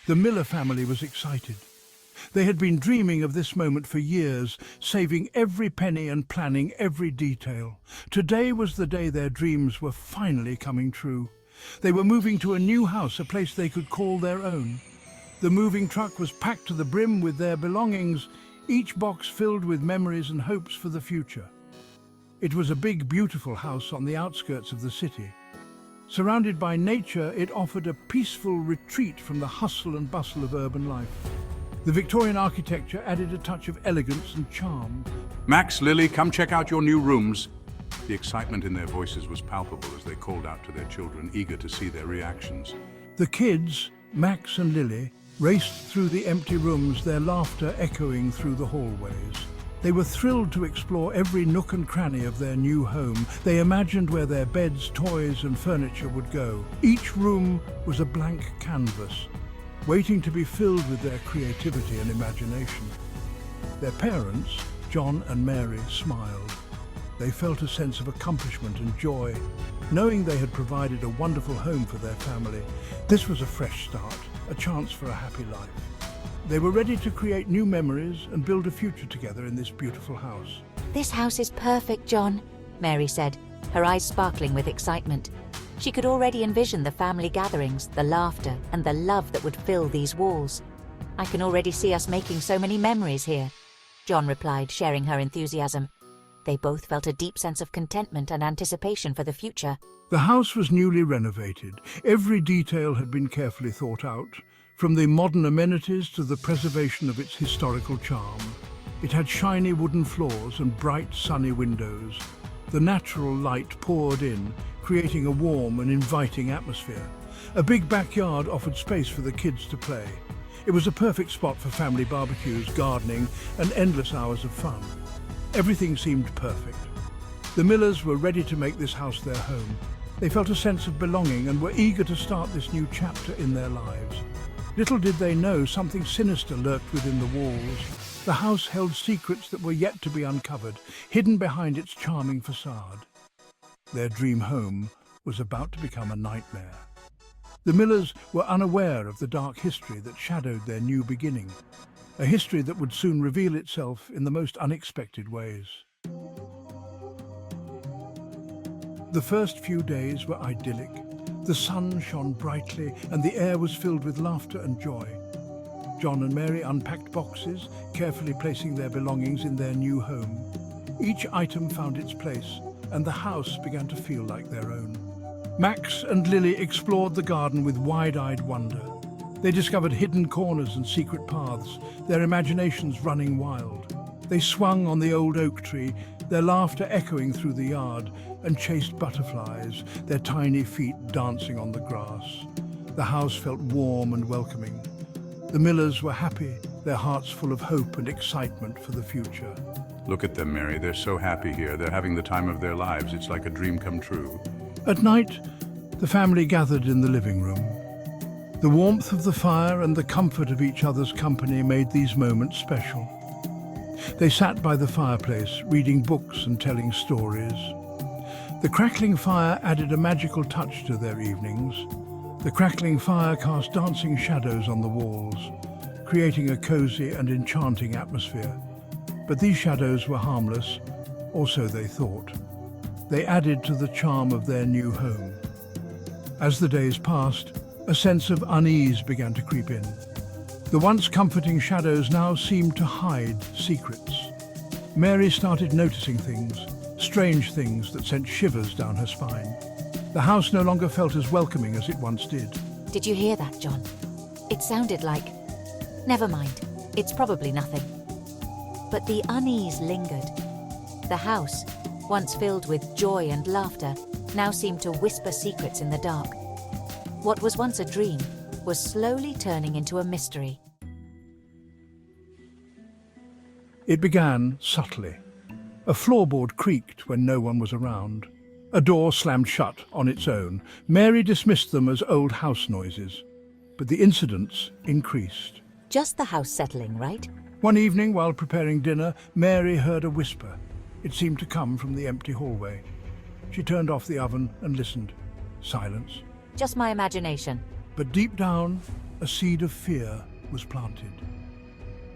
The Miller family was excited. They had been dreaming of this moment for years, saving every penny and planning every detail. Today was the day their dreams were finally coming true. They were moving to a new house, a place they could call their own. The moving truck was packed to the brim with their belongings, each box filled with memories and hopes for the future. It was a big, beautiful house on the outskirts of the city. Surrounded by nature, it offered a peaceful retreat from the hustle and bustle of urban life. The Victorian architecture added a touch of elegance and charm. Max, Lily, come check out your new rooms. The excitement in their voices was palpable as they called out to their children, eager to see their reactions. The kids, Max and Lily, raced through the empty rooms, their laughter echoing through the hallways. They were thrilled to explore every nook and cranny of their new home. They imagined where their beds, toys and furniture would go. Each room was a blank canvas, waiting to be filled with their creativity and imagination. Their parents, John and Mary, smiled. They felt a sense of accomplishment and joy, knowing they had provided a wonderful home for their family. This was a fresh start, a chance for a happy life. They were ready to create new memories and build a future together in this beautiful house. "This house is perfect, John," Mary said, her eyes sparkling with excitement. She could already envision the family gatherings, the laughter, and the love that would fill these walls. "I can already see us making so many memories here," John replied, sharing her enthusiasm. They both felt a deep sense of contentment and anticipation for the future. The house was newly renovated. Every detail had been carefully thought out, from the modern amenities to the preservation of its historical charm. It had shiny wooden floors and bright, sunny windows. The natural light poured in, creating a warm and inviting atmosphere. A big backyard offered space for the kids to play. It was a perfect spot for family barbecues, gardening, and endless hours of fun. Everything seemed perfect. The Millers were ready to make this house their home. They felt a sense of belonging and were eager to start this new chapter in their lives. Little did they know something sinister lurked within the walls. The house held secrets that were yet to be uncovered, hidden behind its charming facade. Their dream home was about to become a nightmare. The Millers were unaware of the dark history that shadowed their new beginning, a history that would soon reveal itself in the most unexpected ways. The first few days were idyllic. The sun shone brightly and the air was filled with laughter and joy. John and Mary unpacked boxes, carefully placing their belongings in their new home. Each item found its place, and the house began to feel like their own. Max and Lily explored the garden with wide-eyed wonder. They discovered hidden corners and secret paths, their imaginations running wild. They swung on the old oak tree, their laughter echoing through the yard, and chased butterflies, their tiny feet dancing on the grass. The house felt warm and welcoming. The Millers were happy, their hearts full of hope and excitement for the future. Look at them, Mary. They're so happy here. They're having the time of their lives. It's like a dream come true. At night, the family gathered in the living room. The warmth of the fire and the comfort of each other's company made these moments special. They sat by the fireplace, reading books and telling stories. The crackling fire added a magical touch to their evenings. The crackling fire cast dancing shadows on the walls, creating a cozy and enchanting atmosphere. But these shadows were harmless, or so they thought. They added to the charm of their new home. As the days passed, a sense of unease began to creep in. The once comforting shadows now seemed to hide secrets. Mary started noticing things, strange things that sent shivers down her spine. The house no longer felt as welcoming as it once did. "Did you hear that, John? It sounded like... Never mind, it's probably nothing." But the unease lingered. The house, once filled with joy and laughter, now seemed to whisper secrets in the dark. What was once a dream was slowly turning into a mystery. It began subtly. A floorboard creaked when no one was around. A door slammed shut on its own. Mary dismissed them as old house noises, but the incidents increased. Just the house settling, right? One evening, while preparing dinner, Mary heard a whisper. It seemed to come from the empty hallway. She turned off the oven and listened. Silence. Just my imagination. But deep down, a seed of fear was planted.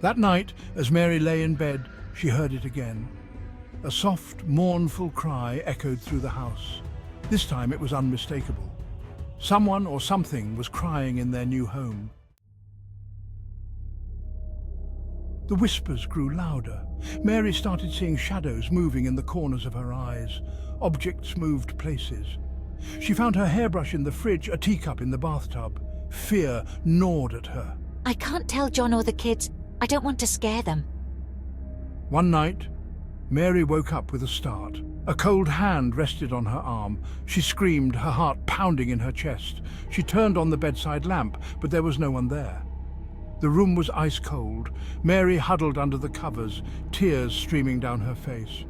That night, as Mary lay in bed, she heard it again. A soft, mournful cry echoed through the house. This time it was unmistakable. Someone or something was crying in their new home. The whispers grew louder. Mary started seeing shadows moving in the corners of her eyes. Objects moved places. She found her hairbrush in the fridge, a teacup in the bathtub. Fear gnawed at her. I can't tell John or the kids. I don't want to scare them. One night, Mary woke up with a start. A cold hand rested on her arm. She screamed, her heart pounding in her chest. She turned on the bedside lamp, but there was no one there. The room was ice cold. Mary huddled under the covers, tears streaming down her face.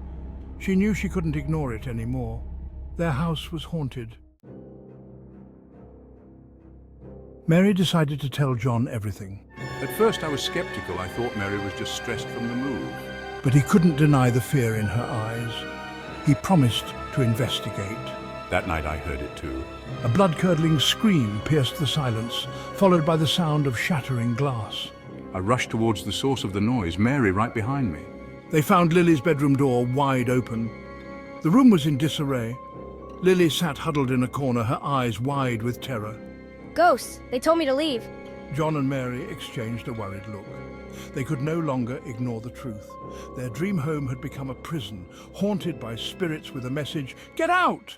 She knew she couldn't ignore it anymore. Their house was haunted. Mary decided to tell John everything. At first I was skeptical. I thought Mary was just stressed from the move. But he couldn't deny the fear in her eyes. He promised to investigate. That night I heard it too. A blood-curdling scream pierced the silence, followed by the sound of shattering glass. I rushed towards the source of the noise, Mary right behind me. They found Lily's bedroom door wide open. The room was in disarray. Lily sat huddled in a corner, her eyes wide with terror. Ghosts! They told me to leave. John and Mary exchanged a worried look. They could no longer ignore the truth. Their dream home had become a prison, haunted by spirits with a message, "Get out!"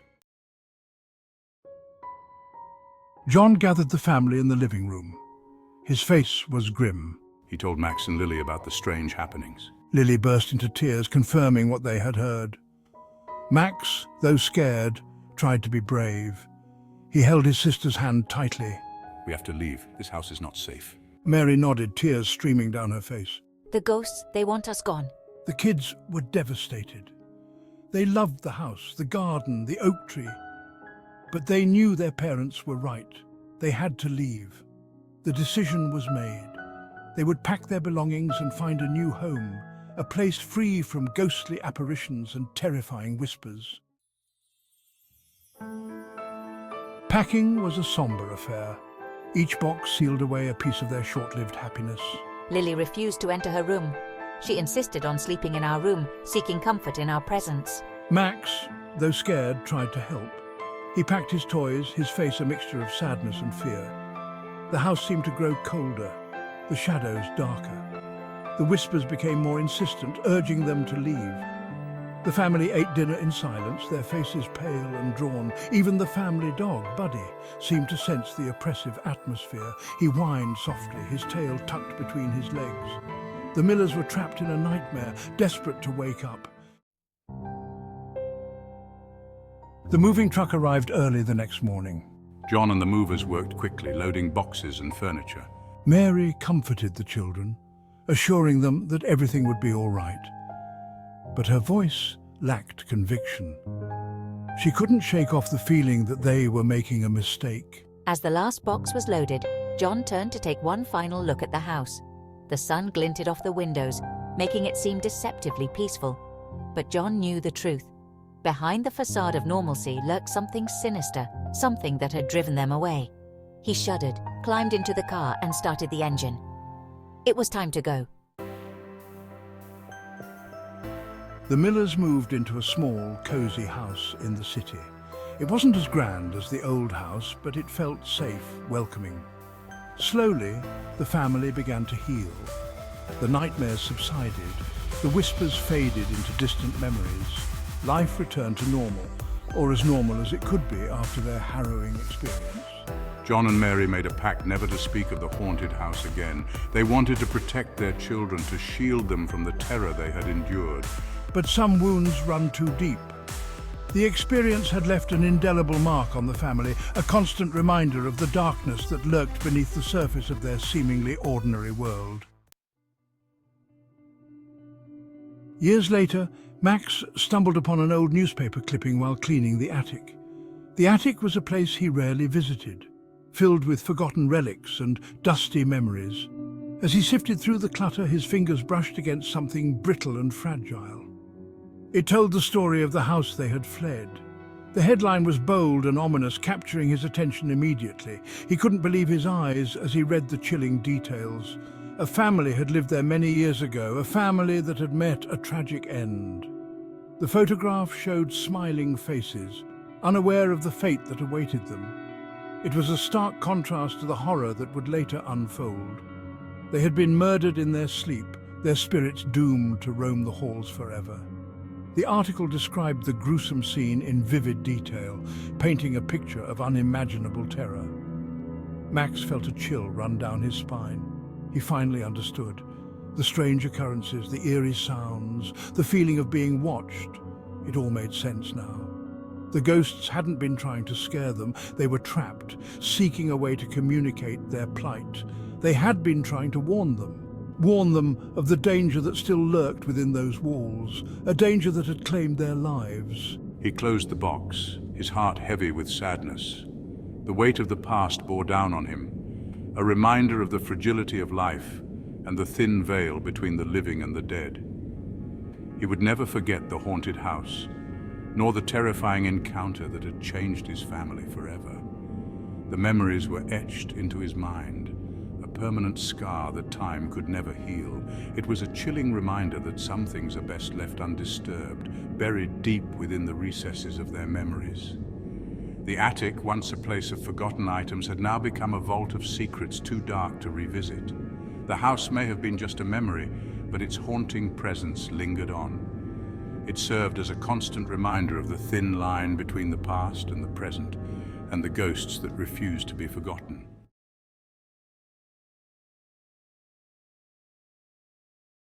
John gathered the family in the living room. His face was grim. He told Max and Lily about the strange happenings. Lily burst into tears, confirming what they had heard. Max, though scared, tried to be brave. He held his sister's hand tightly. We have to leave. This house is not safe. Mary nodded, tears streaming down her face. The ghosts, they want us gone. The kids were devastated. They loved the house, the garden, the oak tree. But they knew their parents were right. They had to leave. The decision was made. They would pack their belongings and find a new home, a place free from ghostly apparitions and terrifying whispers. Packing was a somber affair. Each box sealed away a piece of their short-lived happiness. Lily refused to enter her room. She insisted on sleeping in our room, seeking comfort in our presence. Max, though scared, tried to help. He packed his toys, his face a mixture of sadness and fear. The house seemed to grow colder, the shadows darker. The whispers became more insistent, urging them to leave. The family ate dinner in silence, their faces pale and drawn. Even the family dog, Buddy, seemed to sense the oppressive atmosphere. He whined softly, his tail tucked between his legs. The Millers were trapped in a nightmare, desperate to wake up. The moving truck arrived early the next morning. John and the movers worked quickly, loading boxes and furniture. Mary comforted the children, assuring them that everything would be all right. But her voice lacked conviction. She couldn't shake off the feeling that they were making a mistake. As the last box was loaded, John turned to take one final look at the house. The sun glinted off the windows, making it seem deceptively peaceful. But John knew the truth. Behind the facade of normalcy lurked something sinister, something that had driven them away. He shuddered, climbed into the car and started the engine. It was time to go. The Millers moved into a small, cozy house in the city. It wasn't as grand as the old house, but it felt safe, welcoming. Slowly, the family began to heal. The nightmares subsided. The whispers faded into distant memories. Life returned to normal, or as normal as it could be after their harrowing experience. John and Mary made a pact never to speak of the haunted house again. They wanted to protect their children, to shield them from the terror they had endured. But some wounds run too deep. The experience had left an indelible mark on the family, a constant reminder of the darkness that lurked beneath the surface of their seemingly ordinary world. Years later, Max stumbled upon an old newspaper clipping while cleaning the attic. The attic was a place he rarely visited, filled with forgotten relics and dusty memories. As he sifted through the clutter, his fingers brushed against something brittle and fragile. It told the story of the house they had fled, The headline was bold and ominous, capturing his attention immediately. He couldn't believe his eyes as he read the chilling details. A family had lived there many years ago, a family that had met a tragic end. The photograph showed smiling faces, unaware of the fate that awaited them. It was a stark contrast to the horror that would later unfold. They had been murdered in their sleep, their spirits doomed to roam the halls forever. The article described the gruesome scene in vivid detail, painting a picture of unimaginable terror. Max felt a chill run down his spine. He finally understood. The strange occurrences, the eerie sounds, the feeling of being watched. It all made sense now. The ghosts hadn't been trying to scare them. They were trapped, seeking a way to communicate their plight. They had been trying to warn them of the danger that still lurked within those walls, a danger that had claimed their lives. He closed the box, his heart heavy with sadness. The weight of the past bore down on him, a reminder of the fragility of life and the thin veil between the living and the dead. He would never forget the haunted house, nor the terrifying encounter that had changed his family forever. The memories were etched into his mind, a permanent scar that time could never heal. It was a chilling reminder that some things are best left undisturbed, buried deep within the recesses of their memories. The attic, once a place of forgotten items, had now become a vault of secrets too dark to revisit. The house may have been just a memory, but its haunting presence lingered on. It served as a constant reminder of the thin line between the past and the present, and the ghosts that refused to be forgotten.